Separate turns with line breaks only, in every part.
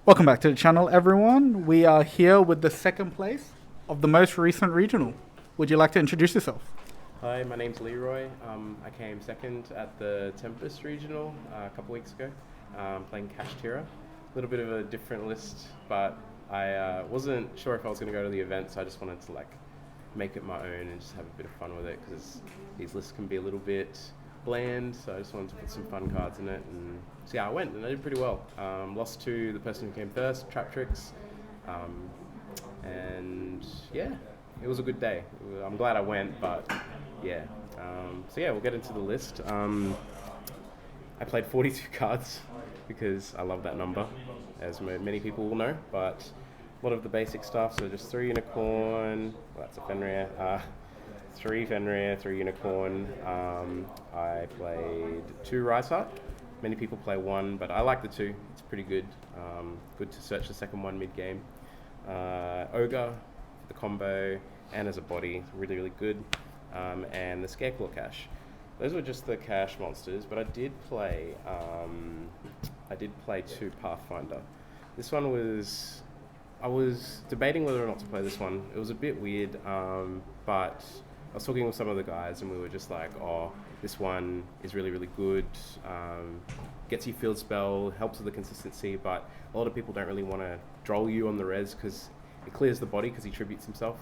Welcome back to the channel, everyone. We are here with the second place of the most recent regional. Would you like to introduce yourself?
Hi, my name's Leroy. I came second at the Tempest Regional a couple weeks ago, playing Cash Tira. A little bit of a different list, but I wasn't sure if I was going to go to the event, so I just wanted to make it my own and just have a bit of fun with it, because these lists can be a little bit bland, so I just wanted to put some fun cards in it and see how I went, and I did pretty well. Lost to the person who came first, Trap Tricks, and yeah, it was a good day. I'm glad I went, but yeah. So yeah, we'll get into the list. I played 42 cards because I love that number, as many people will know, but a lot of the basic stuff, so just 3 Unicorn, well, that's a Fenrir, 3 Fenrir, 3 Unicorn. I played 2 Rise Heart. Many people play 1, but I like the 2. It's pretty good. Good to search the second one mid-game. Ogre, the combo, and as a body, really, really good. And the Scareclaw Cash. Those were just the cash monsters, but I did play 2 Pathfinder. This one was, I was debating whether or not to play this one. It was a bit weird, but I was talking with some of the guys and we were just like, oh, this one is really, really good. Gets you field spell, helps with the consistency, but a lot of people don't really want to droll you on the res because it clears the body because he tributes himself.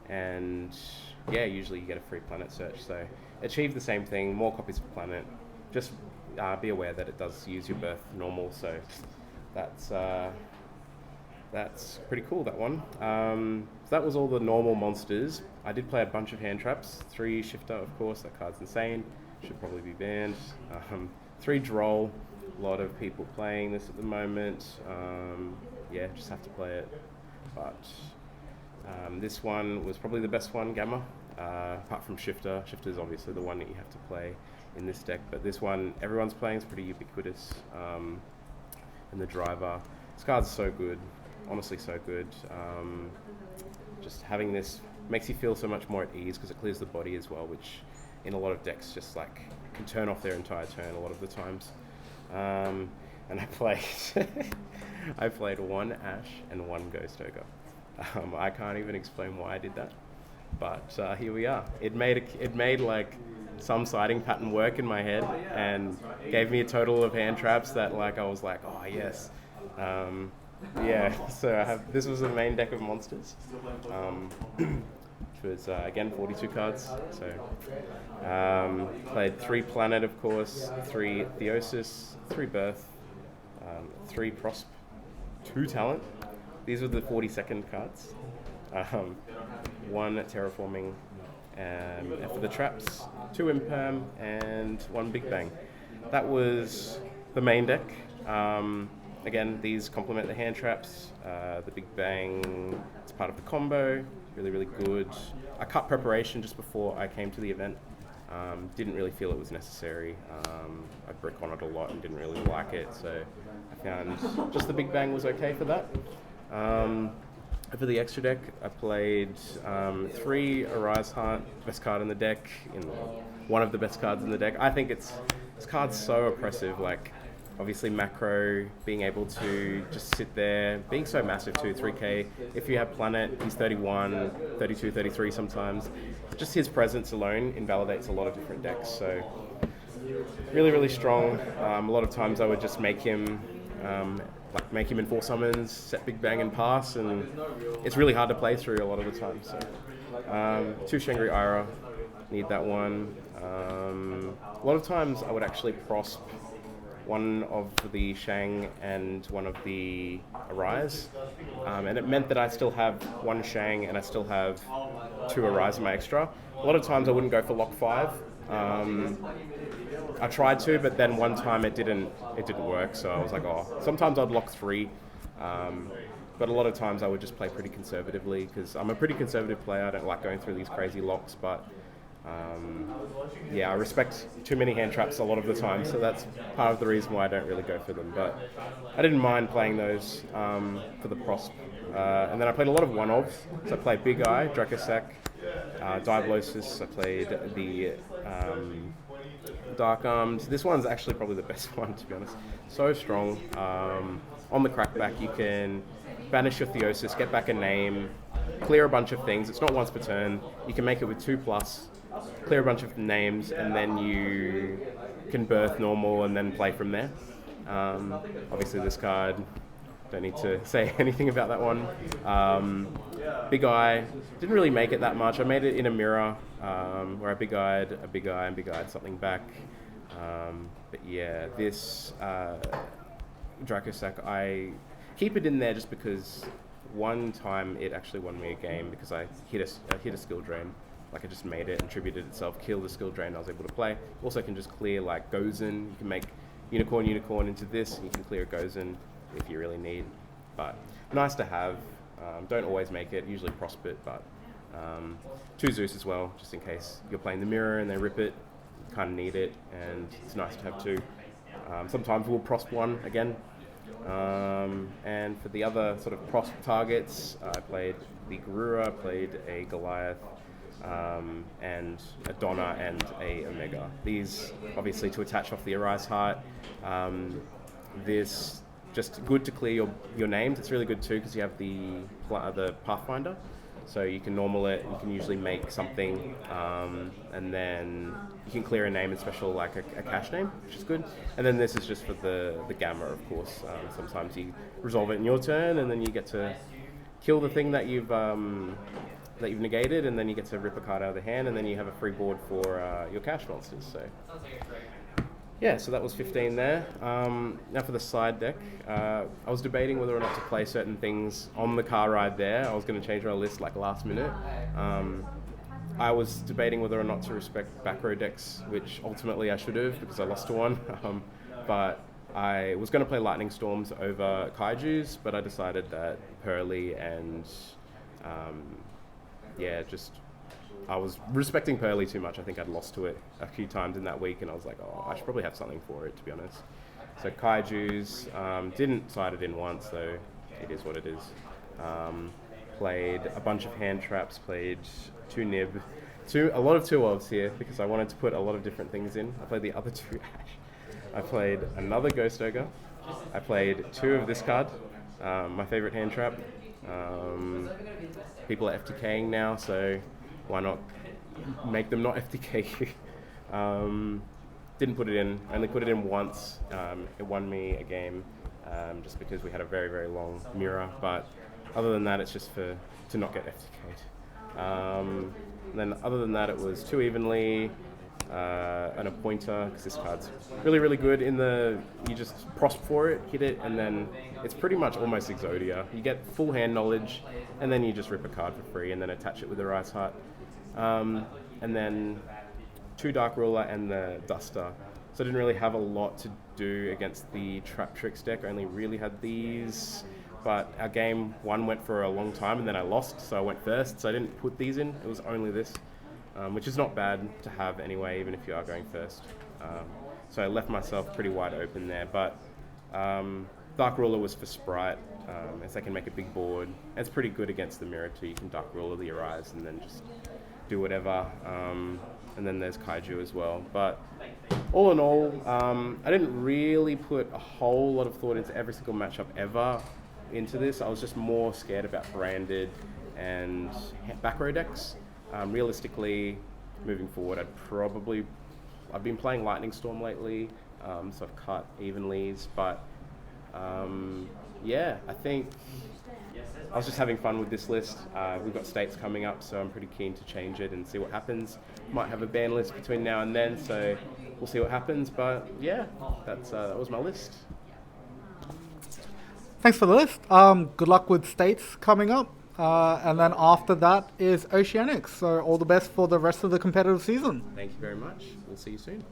And yeah, usually you get a free planet search. So achieve the same thing, more copies of planet. Just be aware that it does use your birth normal. So that's pretty cool, that one. So that was all the normal monsters. I did play a bunch of hand traps. 3 Shifter, of course, that card's insane. Should probably be banned. 3 Droll. A lot of people playing this at the moment. Yeah, just have to play it. But this one was probably the best one, Gamma. Apart from Shifter. Shifter is obviously the one that you have to play in this deck. But this one, everyone's playing, is pretty ubiquitous. And the Driver. This card's so good. Honestly, so good. Just having this makes you feel so much more at ease because it clears the body as well, which in a lot of decks just can turn off their entire turn a lot of the times. And I played I played 1 Ash and 1 Ghost Ogre. I can't even explain why I did that, but here we are. It made some siding pattern work in my head and gave me a total of hand traps that I was like, oh yes. Yeah, so this was the main deck of monsters, which was again 42 cards. So played 3 Planet, of course, 3 Theosis, 3 Birth, 3 Prosp, 2 Talent. These were the 42nd cards. 1 Terraforming, and for the traps, 2 Imperm and 1 Big Bang. That was the main deck. Again, these complement the hand traps. The Big Bang, it's part of the combo. Really, really good. I cut preparation just before I came to the event. Didn't really feel it was necessary. I brick on it a lot and didn't really like it, so I found just the Big Bang was okay for that. For the extra deck, I played 3 Arise Heart, best card in the deck, one of the best cards in the deck. I think this card's so oppressive, obviously macro, being able to just sit there, being so massive too, 3k. If you have Planet, he's 31, 32, 33 sometimes. Just his presence alone invalidates a lot of different decks, so really, really strong. A lot of times I would just make him in 4 summons, set Big Bang and pass, and it's really hard to play through a lot of the time. So 2 Shangri Ira, need that one. A lot of times I would actually prosp 1 of the Shang and 1 of the Arise, and it meant that I still have 1 Shang and I still have 2 Arise in my extra. A lot of times I wouldn't go for lock 5. I tried to, but then one time it didn't work, so I was like, oh. Sometimes I'd lock 3, but a lot of times I would just play pretty conservatively because I'm a pretty conservative player. I don't like going through these crazy locks, but yeah, I respect too many hand traps a lot of the time, so that's part of the reason why I don't really go for them. But I didn't mind playing those for the prosp. And then I played a lot of one-offs. So I played Big Eye, Dracossack, Diablosis. I played the Dark Arms. This one's actually probably the best one, to be honest. So strong. On the crackback, you can banish your Theosis, get back a name, clear a bunch of things. It's not once per turn. You can make it with 2+, clear a bunch of names, and then you can birth normal and then play from there. Obviously, this card, don't need to say anything about that one. Big Eye, didn't really make it that much. I made it in a mirror where I big eyed a big eye and big eyed something back. But yeah, this Dracosac, I keep it in there just because one time it actually won me a game because I hit a skill drain. Like I just made it and tributed itself, killed the skill drain I was able to play. Also can just clear like Gozen. You can make unicorn into this and you can clear Gozen if you really need. But nice to have. Don't always make it, usually prosp it, but 2 Zeus as well, just in case you're playing the mirror and they rip it. You kind of need it, and it's nice to have 2. Sometimes we'll prosp 1 again. And for the other sort of prosp targets, I played the Garura, played a Goliath, and a Donna and a Omega. These obviously to attach off the Arise Heart. This just good to clear your names. It's really good too because you have the Pathfinder, so you can normal it. You can usually make something, and then you can clear a name and special like a cash name, which is good. And then this is just for the Gamma, of course. Sometimes you resolve it in your turn, and then you get to kill the thing that you've negated, and then you get to rip a card out of the hand, and then you have a free board for your cash monsters. So. Yeah, so that was 15 there. Now for the side deck, I was debating whether or not to play certain things on the car ride there. I was going to change my list like last minute. I was debating whether or not to respect back row decks, which ultimately I should have because I lost to one. But I was going to play Lightning Storms over Kaijus, but I decided that Pearly and I was respecting Pearly too much. I think I'd lost to it a few times in that week, and I was like, oh, I should probably have something for it, to be honest. So Kaijus, didn't side it in once, though it is what it is. Played a bunch of hand traps, played 2 Nib, a lot of 2-ofs here, because I wanted to put a lot of different things in. I played the other 2 Ash. I played another Ghost Ogre. I played 2 of this card, my favorite hand trap. People are FTKing now, so why not make them not FTK? Didn't put it in. I only put it in once. It won me a game just because we had a very, very long mirror. But other than that, it's just to not get FTK'd. Then other than that, it was 2 evenly, an appointer, because this card's really, really good. You just prosp for it, hit it, and then it's pretty much almost Exodia. You get full hand knowledge, and then you just rip a card for free, and then attach it with the Rise Heart. And then 2 Dark Ruler and the Duster. So I didn't really have a lot to do against the Trap Tricks deck. I only really had these, but our game 1 went for a long time, and then I lost, so I went first, so I didn't put these in. It was only this, which is not bad to have anyway, even if you are going first. So I left myself pretty wide open there, but Dark Ruler was for Sprite, as they can make a big board. It's pretty good against the mirror too. You can Dark Ruler the Arise and then just do whatever. And then there's Kaiju as well. But all in all, I didn't really put a whole lot of thought into every single matchup ever into this. I was just more scared about branded and back row decks. Realistically, moving forward, I've been playing Lightning Storm lately, so I've cut evenlies, but yeah, I think I was just having fun with this list. We've got states coming up, so I'm pretty keen to change it and see what happens. Might have a ban list between now and then, so we'll see what happens. But yeah, that was my list.
Thanks for the list. Good luck with states coming up. And then after that is Oceanics. So all the best for the rest of the competitive season.
Thank you very much. We'll see you soon.